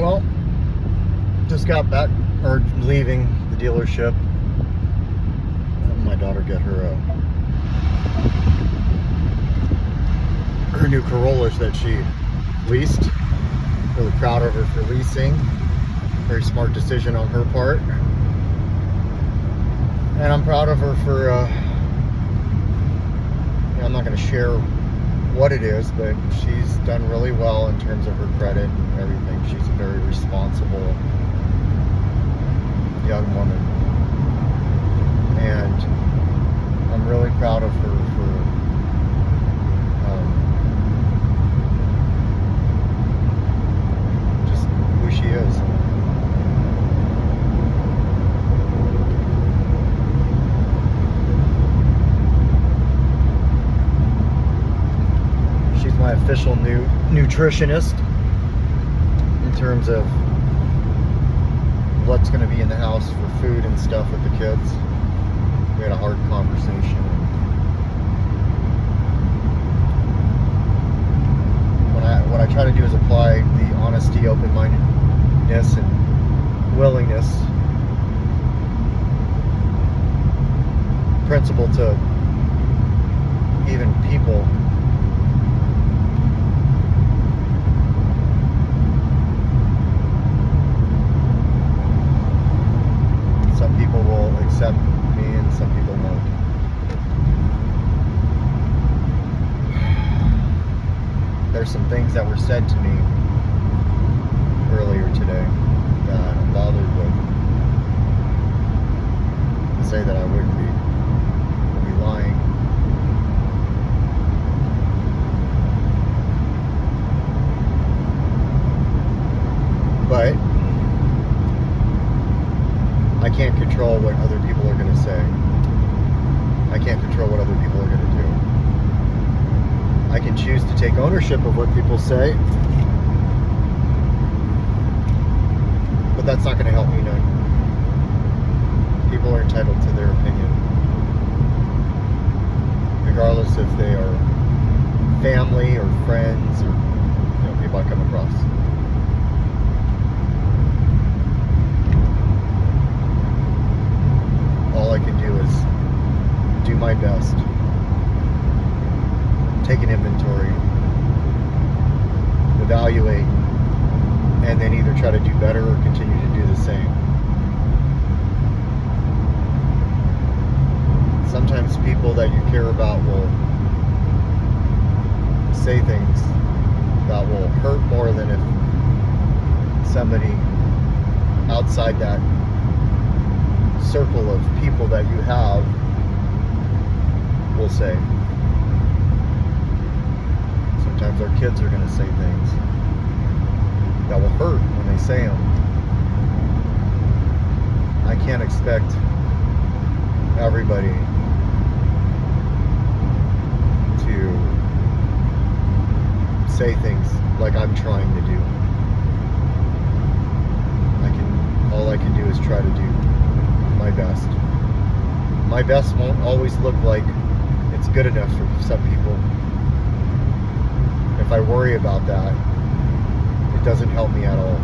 Well, just got back, or leaving the dealership. My daughter got her new Corollas that she leased. Really proud of her for leasing. Very smart decision on her part. And I'm proud of her for, I'm not going to share what it is, but she's done really well in terms of her credit and everything. She's a very responsible young woman. And I'm really proud of her for just who she is. She's my official new nutritionist in terms of what's going to be in the house for food and stuff with the kids. We had a hard conversation. What I try to do is apply the honesty, open-mindedness, and willingness principle to even people. Some people will accept me and some people won't. There's some things that were said to me earlier today that I'm bothered with. To say that I wouldn't be lying. But I can't control what other people are going to say. I can't control what other people are going to do. I can choose to take ownership of what people say, but that's not going to help me none. People are entitled to their opinion, regardless if they are family or friends or people I come across. All I can do is do my best, take an inventory, evaluate, and then either try to do better or continue to do the same. Sometimes people that you care about will say things that will hurt more than if somebody outside that circle of people that you have will say. Sometimes our kids are going to say things that will hurt when they say them. I can't expect everybody to say things like I'm trying to do. All I can do is try to do my best. My best won't always look like it's good enough for some people. If I worry about that, it doesn't help me at all.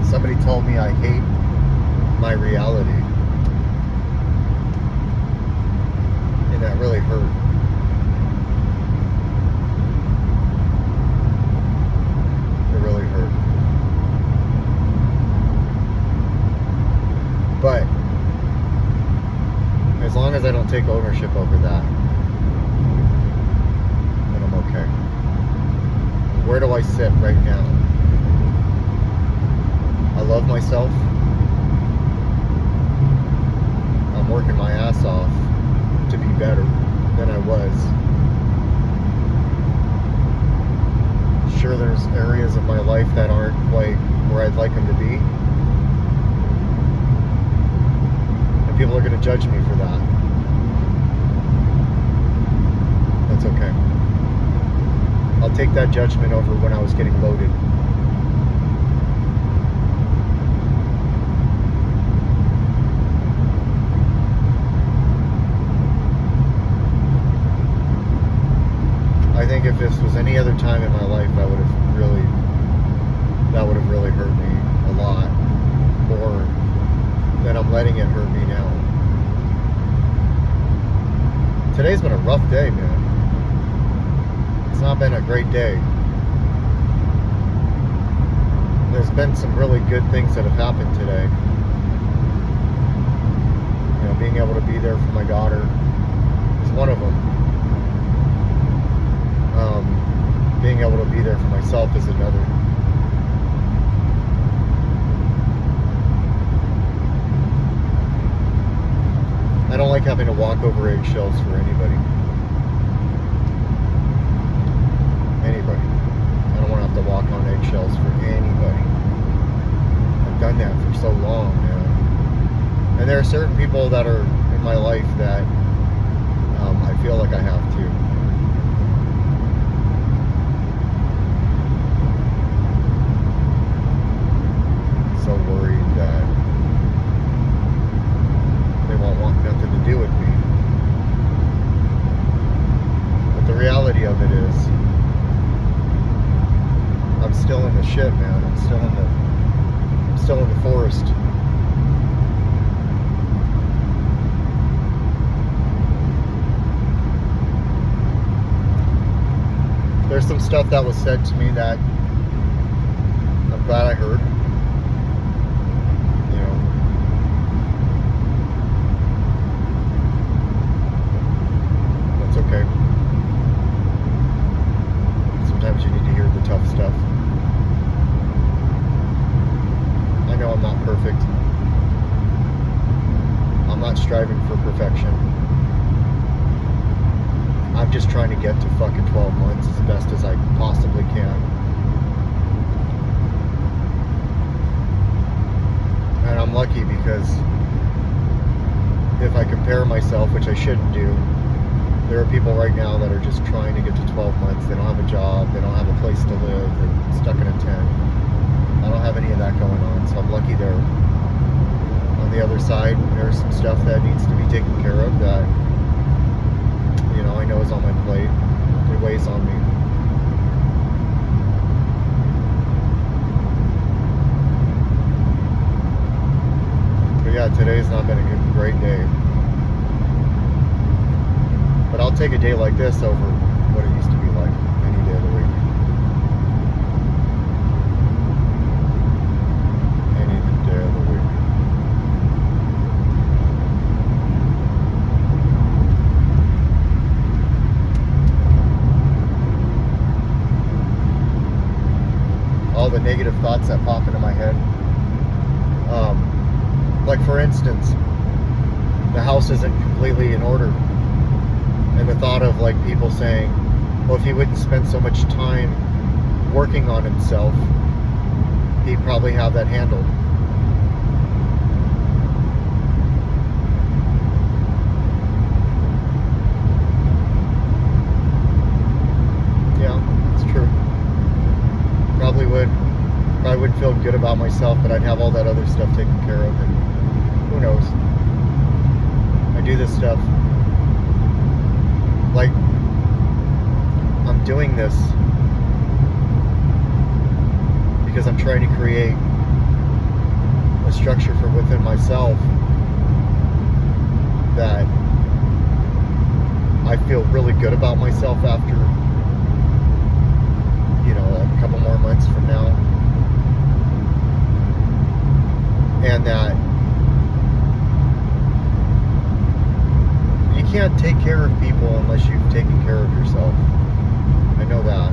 Somebody told me I hate my reality, and that really hurt. But as long as I don't take ownership over that, then I'm okay. Where do I sit right now? I love myself. I'm working my ass off to be better than I was. Sure, there's areas of my life that aren't quite where I'd like them to be. People are going to judge me for that. That's okay. I'll take that judgment over when I was getting loaded. if this was any other time in my life, that would have really hurt me a lot more than I'm letting it hurt me now. Today's been a rough day, man. It's not been a great day. There's been some really good things that have happened today. You know, being able to be there for my daughter is one of them. Being able to be there for myself is another. I don't like having to walk over eggshells for anybody. Anybody. I don't want to have to walk on eggshells for anybody. I've done that for so long, man. And there are certain people that are in my life that I feel like I have to. So worried that they won't want nothing to do with me. But the reality of it is, I'm still in the shit, man. I'm still in the forest. There's some stuff that was said to me that I'm glad I heard. You know, that's okay. Sometimes you need to hear the tough stuff. I know I'm not perfect. I'm not striving for perfection. I'm just trying to get to fucking 12 months as best as I possibly can. And I'm lucky because if I compare myself, which I shouldn't do, there are people right now that are just trying to get to 12 months. They don't have a job. They don't have a place to live. They're stuck in a tent. I don't have any of that going on, so I'm lucky there. On the other side, there's some stuff that needs to be taken care of that, you know, I know is on my plate. It weighs on me. But yeah, today's not been a great day. But I'll take a day like this over what it used to be like any day of the week. Any day of the week. All the negative thoughts that pop into my head. Like for instance, the house isn't completely in order. And the thought of like people saying, well, if he wouldn't spend so much time working on himself, he'd probably have that handled. Yeah, it's true. Probably wouldn't feel good about myself, but I'd have all that other stuff taken care of, and who knows? I do this stuff. Like, I'm doing this because I'm trying to create a structure for within myself that I feel really good about myself after, you know, a couple more months from now. And that you can't take care of people unless you've taken care of yourself. I know that.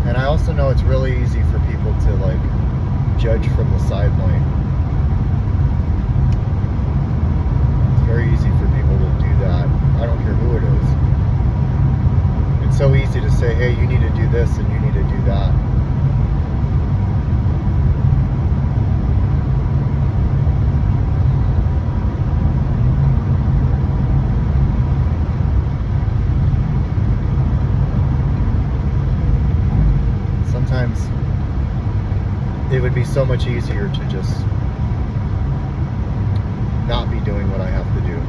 And I also know it's really easy for people to like judge from the sideline. It's very easy for people to do that. I don't care who it is. It's so easy to say, hey, you need to do this and you need to do that. Sometimes it would be so much easier to just not be doing what I have to do.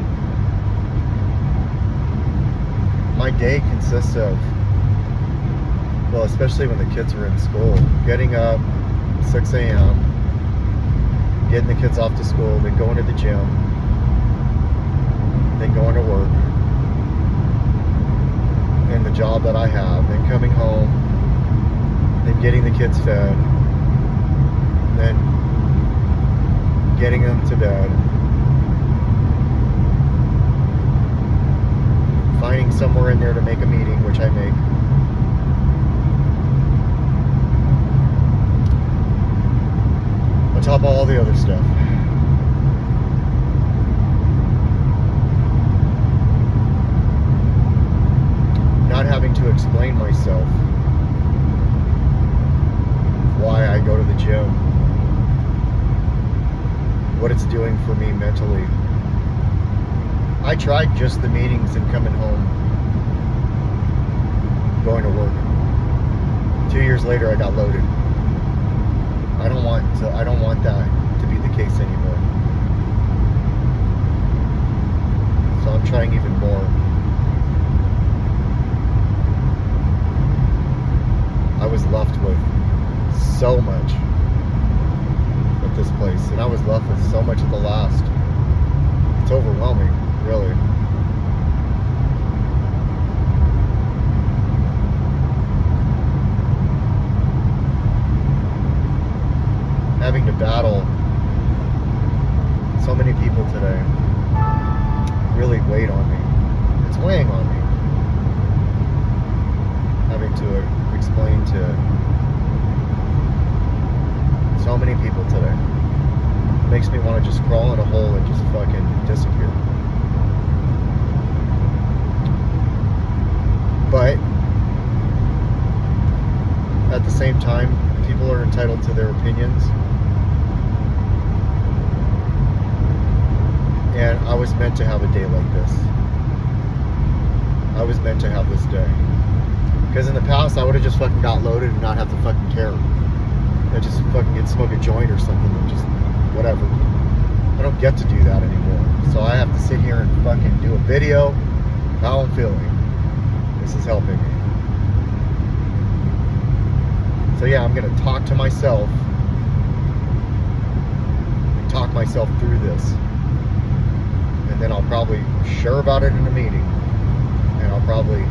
My my day consists of, well, especially when the kids are in school, getting up 6 a.m., getting the kids off to school, then going to the gym, then going to work, and the job that I have, then coming home, then getting the kids fed, then getting them to bed, finding somewhere in there to make a meeting, which I make, on top of all the other stuff. Not having to explain myself why I go to the gym, what it's doing for me mentally. I tried just the meetings and coming home, going to work. 2 years later, I got loaded. I don't want that to be the case anymore. So I'm trying even more. I was left with so much at this place, and I was left with so much at the last. It's overwhelming, really. Having to battle so many people today really weighed on me. It's weighing on me. Having to explain to so many people today. It makes me want to just crawl in a hole and just fucking disappear. But at the same time, people are entitled to their opinions. And I was meant to have a day like this. I was meant to have this day. Because in the past, I would have just fucking got loaded and not have to fucking care. I'd just fucking get smoke a joint or something and just whatever. I don't get to do that anymore. So I have to sit here and fucking do a video. How I'm feeling. This is helping me. So yeah, I'm gonna talk to myself. And talk myself through this. And then I'll probably share about it in a meeting. And I'll probably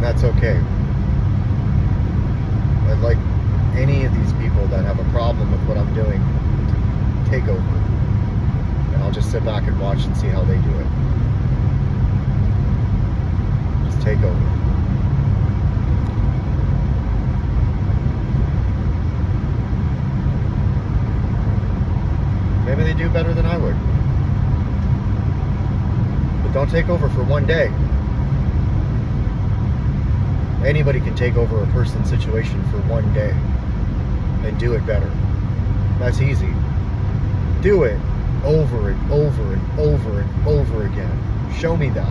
that's okay. I'd like any of these people that have a problem with what I'm doing to take over. And I'll just sit back and watch and see how they do it. Just take over. Maybe they do better than I would. But don't take over for one day. Anybody can take over a person's situation for one day and do it better. That's easy. Do it over and over and over and over again. Show me that.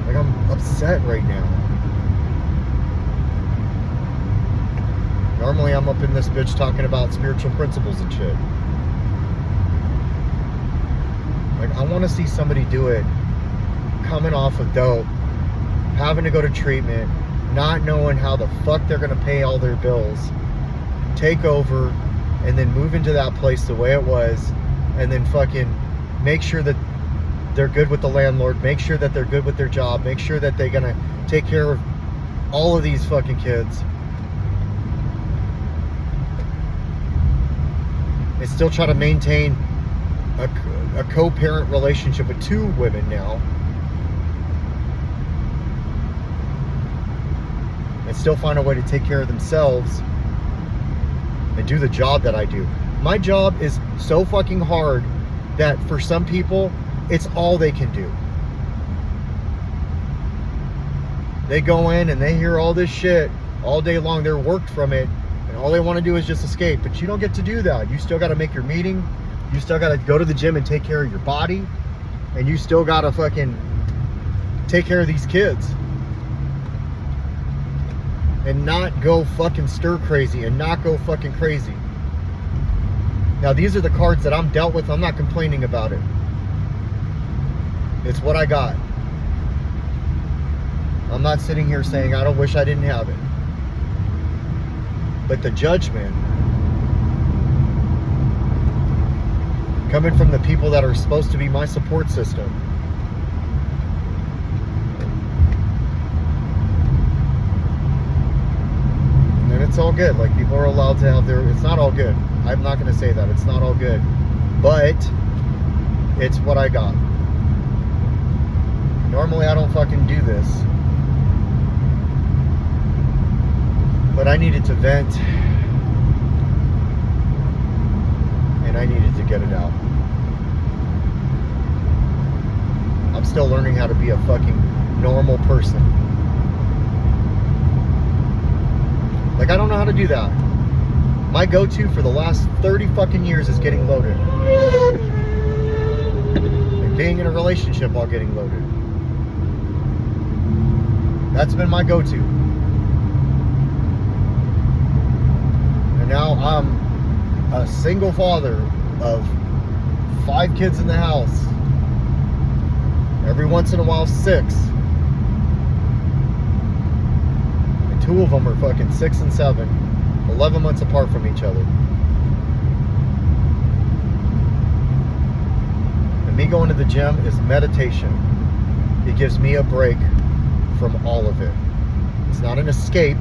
Like, I'm upset right now. Normally I'm up in this bitch talking about spiritual principles and shit. Like, I want to see somebody do it coming off of dope, having to go to treatment, not knowing how the fuck they're going to pay all their bills, take over, and then move into that place the way it was, and then fucking make sure that they're good with the landlord, make sure that they're good with their job, make sure that they're going to take care of all of these fucking kids. And still try to maintain a co-parent relationship with two women now. And still find a way to take care of themselves and do the job that I do. My job is so fucking hard that for some people, it's all they can do. They go in and they hear all this shit all day long. They're worked from it. And all they want to do is just escape. But you don't get to do that. You still got to make your meeting. You still got to go to the gym and take care of your body. And you still got to fucking take care of these kids. And not go fucking stir crazy. And not go fucking crazy. Now, these are the cards that I'm dealt with. I'm not complaining about it. It's what I got. I'm not sitting here saying I don't wish I didn't have it. But the judgment coming from the people that are supposed to be my support system, and it's all good. Like, people are allowed to have their, it's not all good. I'm not going to say that. It's not all good. But it's what I got. Normally I don't fucking do this. But I needed to vent. And I needed to get it out. I'm still learning how to be a fucking normal person. Like, I don't know how to do that. My go-to for the last 30 fucking years is getting loaded. And being in a relationship while getting loaded. That's been my go-to. And now I'm a single father of 5 kids in the house. Every once in a while, 6. And 2 of them are fucking 6 and 7. 11 months apart from each other. And me going to the gym is meditation. It gives me a break from all of it. It's not an escape,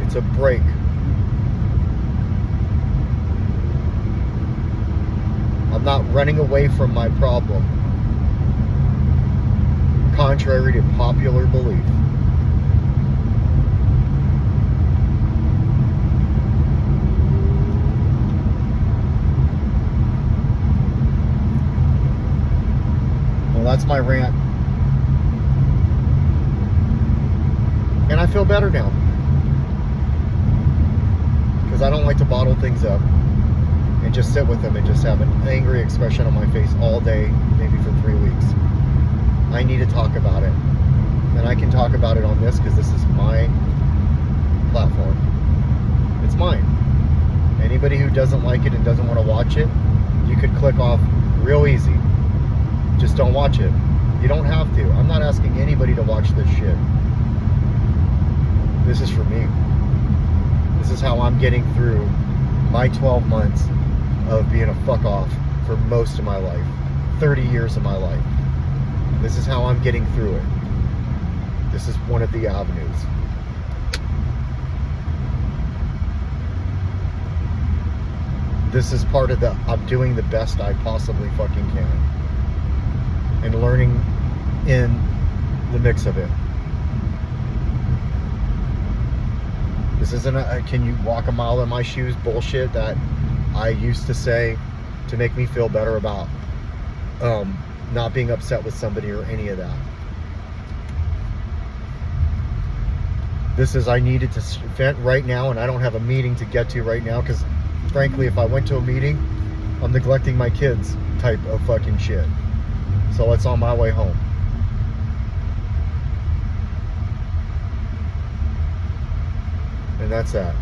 it's a break. I'm not running away from my problem, contrary to popular belief. Well, that's my rant. And I feel better now. Because I don't like to bottle things up and just sit with them and just have an angry expression on my face all day, maybe for 3 weeks. I need to talk about it. And I can talk about it on this because this is my platform. It's mine. Anybody who doesn't like it and doesn't want to watch it, you could click off real easy. Just don't watch it. You don't have to. I'm not asking anybody to watch this shit. This is for me. This is how I'm getting through my 12 months of being a fuck off for most of my life. 30 years of my life. This is how I'm getting through it. This is one of the avenues. This is part of the, I'm doing the best I possibly fucking can. And learning in the mix of it. This isn't a can you walk a mile in my shoes bullshit that I used to say to make me feel better about not being upset with somebody or any of that. This is, I needed to vent right now, and I don't have a meeting to get to right now because frankly, if I went to a meeting, I'm neglecting my kids type of fucking shit. So it's on my way home. And that's that.